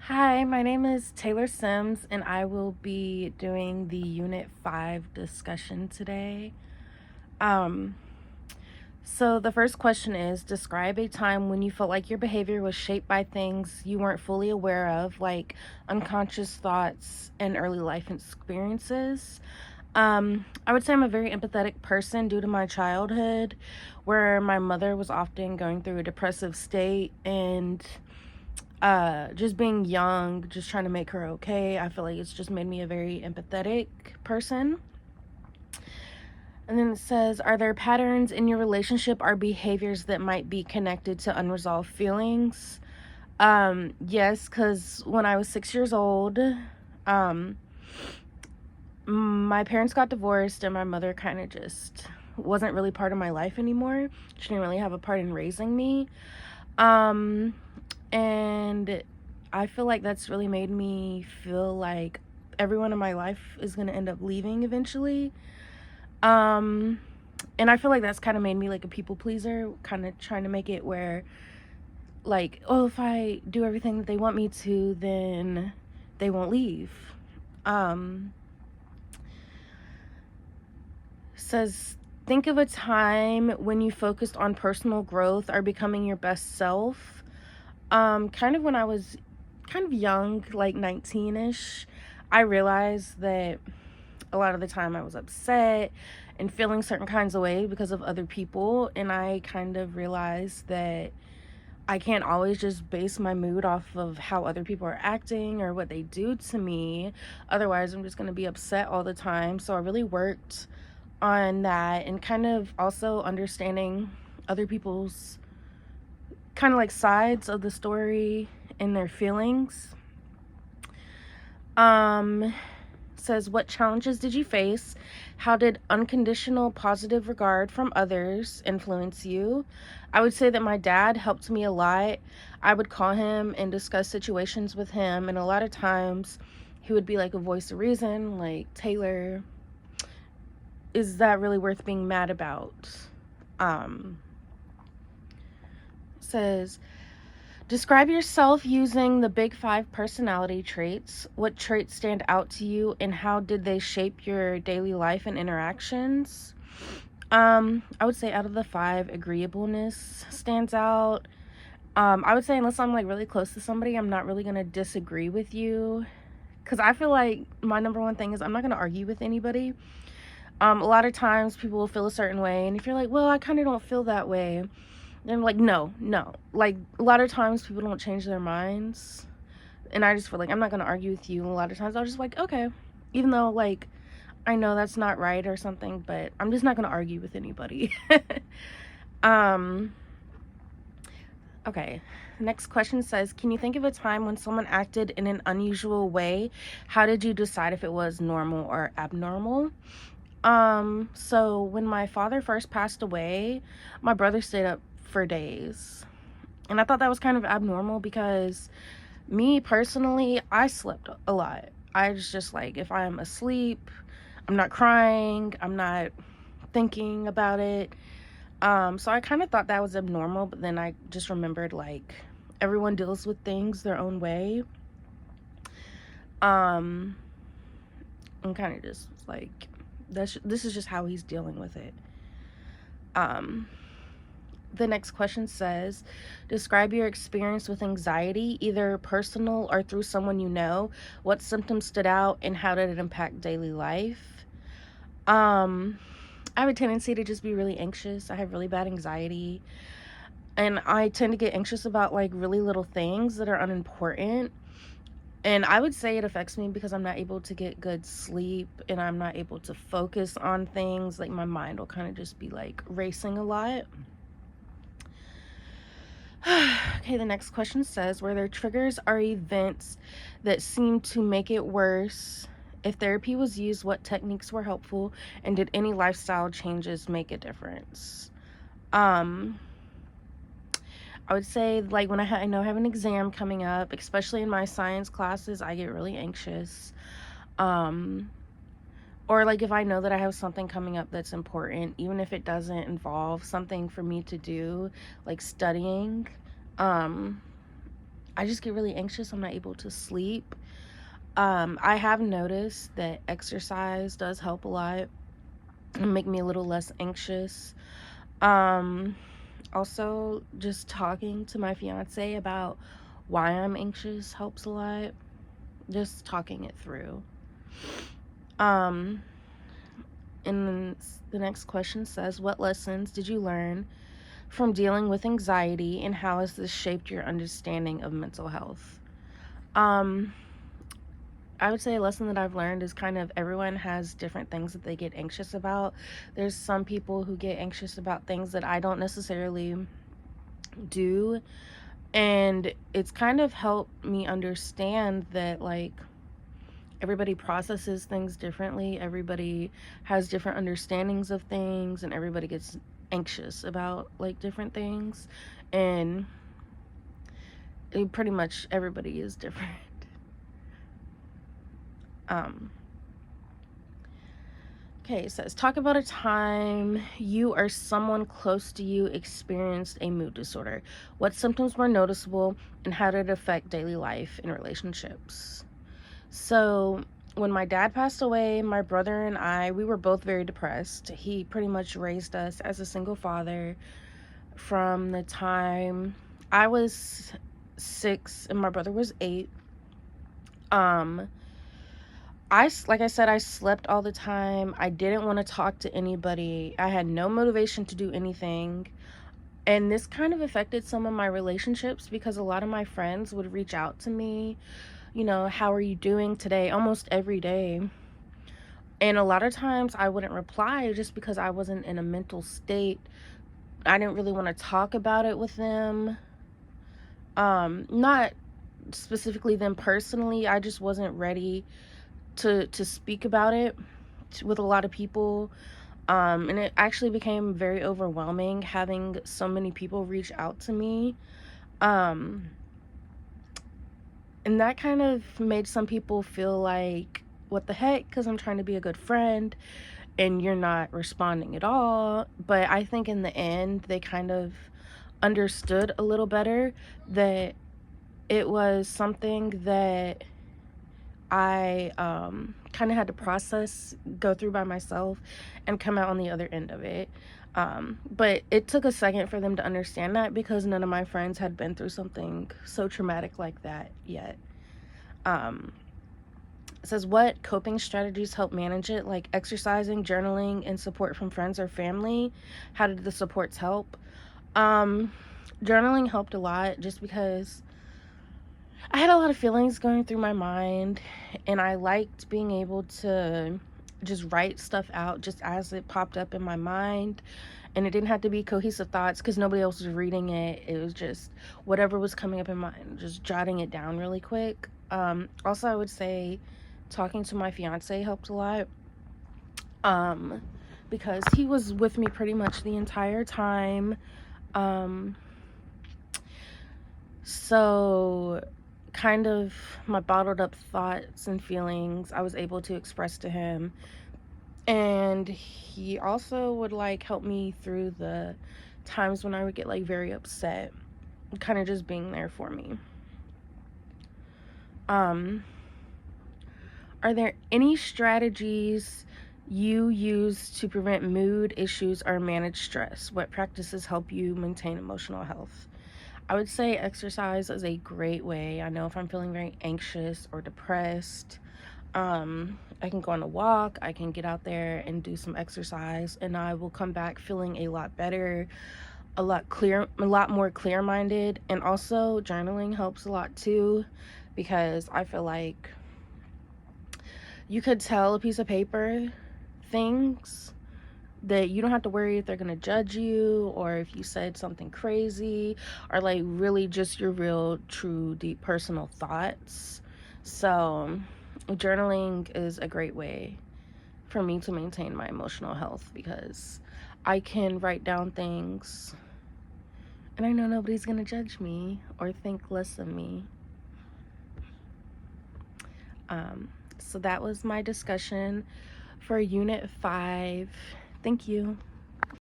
Hi, my name is Taylor Sims, and I will be doing the Unit 5 discussion today. Um, so the first question is, describe a time when you felt like your behavior was shaped by things you weren't fully aware of, like unconscious thoughts and early life experiences. I would say I'm a very empathetic person due to my childhood, where my mother was often going through a depressive state and just being young, just trying to make her okay. I feel like it's just made me a very empathetic person. And then it says, are there patterns in your relationship or behaviors that might be connected to unresolved feelings? Yes, because when I was 6 years old, um, my parents got divorced and my mother kind of just wasn't really part of my life anymore. She didn't really have a part in raising me. Um, and I feel like that's really made me feel like everyone in my life is going to end up leaving eventually. Um, and I feel like that's kind of made me like a people pleaser, kind of trying to make it where, like, oh, if I do everything that they want me to, then they won't leave. Um, says, think of a time when you focused on personal growth or becoming your best self. Kind of when I was kind of young, like 19-ish, I realized that a lot of the time I was upset and feeling certain kinds of way because of other people, and I kind of realized that I can't always just base my mood off of how other people are acting or what they do to me. Otherwise, I'm just going to be upset all the time. So I really worked on that and kind of also understanding other people's kind of like sides of the story and their feelings. Um, says, what challenges did you face? How did unconditional positive regard from others influence you? I would say that my dad helped me a lot. I would call him and discuss situations with him, and a lot of times he would be like a voice of reason, like, Taylor, is that really worth being mad about? Um, says, describe yourself using the big five personality traits. What traits stand out to you and how did they shape your daily life and interactions? I would say out of the five, agreeableness stands out. I would say unless I'm like really close to somebody, I'm not really gonna disagree with you. Cause I feel like my number one thing is I'm not gonna argue with anybody. A lot of times people will feel a certain way, and if you're like, well, I kind of don't feel that way, then I'm like, no, no. Like a lot of times people don't change their minds, and I just feel like I'm not gonna argue with you. And a lot of times I'll just like, okay, even though like I know that's not right or something, but I'm just not gonna argue with anybody. um, okay. Next question says, can you think of a time when someone acted in an unusual way? How did you decide if it was normal or abnormal? So when my father first passed away, my brother stayed up for days. And I thought that was kind of abnormal because me personally, I slept a lot. I was just like, if I'm asleep, I'm not crying, I'm not thinking about it. So I kind of thought that was abnormal, but then I just remembered like everyone deals with things their own way. Um, and kind of just like this is just how he's dealing with it. Um, the next question says, describe your experience with anxiety, either personal or through someone you know. What symptoms stood out and how did it impact daily life? Um, I have a tendency to just be really anxious. I have really bad anxiety. And I tend to get anxious about like really little things that are unimportant. And I would say it affects me because I'm not able to get good sleep and I'm not able to focus on things. Like my mind will kind of just be like racing a lot. Okay, the next question says, were there triggers or events that seemed to make it worse? If therapy was used, what techniques were helpful? And did any lifestyle changes make a difference? Um, I would say, like, when I know I have an exam coming up, especially in my science classes, I get really anxious. Um, or, like, if I know that I have something coming up that's important, even if it doesn't involve something for me to do, like studying, um, I just get really anxious. I'm not able to sleep. I have noticed that exercise does help a lot and make me a little less anxious. Um, Also, just talking to my fiance about why I'm anxious helps a lot. Just talking it through. Um, and the next question says, what lessons did you learn from dealing with anxiety, and how has this shaped your understanding of mental health? Um, I would say a lesson that I've learned is kind of everyone has different things that they get anxious about. There's some people who get anxious about things that I don't necessarily do. And it's kind of helped me understand that, like, everybody processes things differently. Everybody has different understandings of things, and everybody gets anxious about, like, different things. And pretty much everybody is different. Um, Okay, it says, talk about a time you or someone close to you experienced a mood disorder. What symptoms were noticeable, and how did it affect daily life and relationships? So, when my dad passed away, my brother and I, we were both very depressed. He pretty much raised us as a single father from the time I was 6 and my brother was 8. Like I said, I slept all the time. I didn't want to talk to anybody. I had no motivation to do anything. And this kind of affected some of my relationships because a lot of my friends would reach out to me, how are you doing today? Almost every day. And a lot of times I wouldn't reply just because I wasn't in a mental state. I didn't really want to talk about it with them. Not specifically them personally. I just wasn't ready to speak about it with a lot of people. And it actually became very overwhelming having so many people reach out to me. And that kind of made some people feel like, what the heck, because I'm trying to be a good friend and you're not responding at all. But I think in the end, they kind of understood a little better that it was something that I kind of had to go through by myself, and come out on the other end of it. But it took a second for them to understand that because none of my friends had been through something so traumatic like that yet. Um, it says, what coping strategies help manage it, like exercising, journaling, and support from friends or family? How did the supports help? Journaling helped a lot just because I had a lot of feelings going through my mind, and I liked being able to just write stuff out just as it popped up in my mind. And it didn't have to be cohesive thoughts because nobody else was reading it. It was just whatever was coming up in my mind, just jotting it down really quick. Also, I would say talking to my fiance helped a lot, because he was with me pretty much the entire time. So kind of my bottled up thoughts and feelings I was able to express to him, and he also would like help me through the times when I would get like very upset, kind of just being there for me. Are there any strategies you use to prevent mood issues or manage stress? What practices help you maintain emotional health? I would say exercise is a great way. I know if I'm feeling very anxious or depressed, I can go on a walk, I can get out there and do some exercise, and I will come back feeling a lot better, a lot more clear-minded. And also journaling helps a lot too, because I feel like you could tell a piece of paper things that you don't have to worry if they're gonna judge you or if you said something crazy, or like really just your real, true, deep personal thoughts. So journaling is a great way for me to maintain my emotional health because I can write down things and I know nobody's gonna judge me or think less of me. So that was my discussion for Unit 5. Thank you.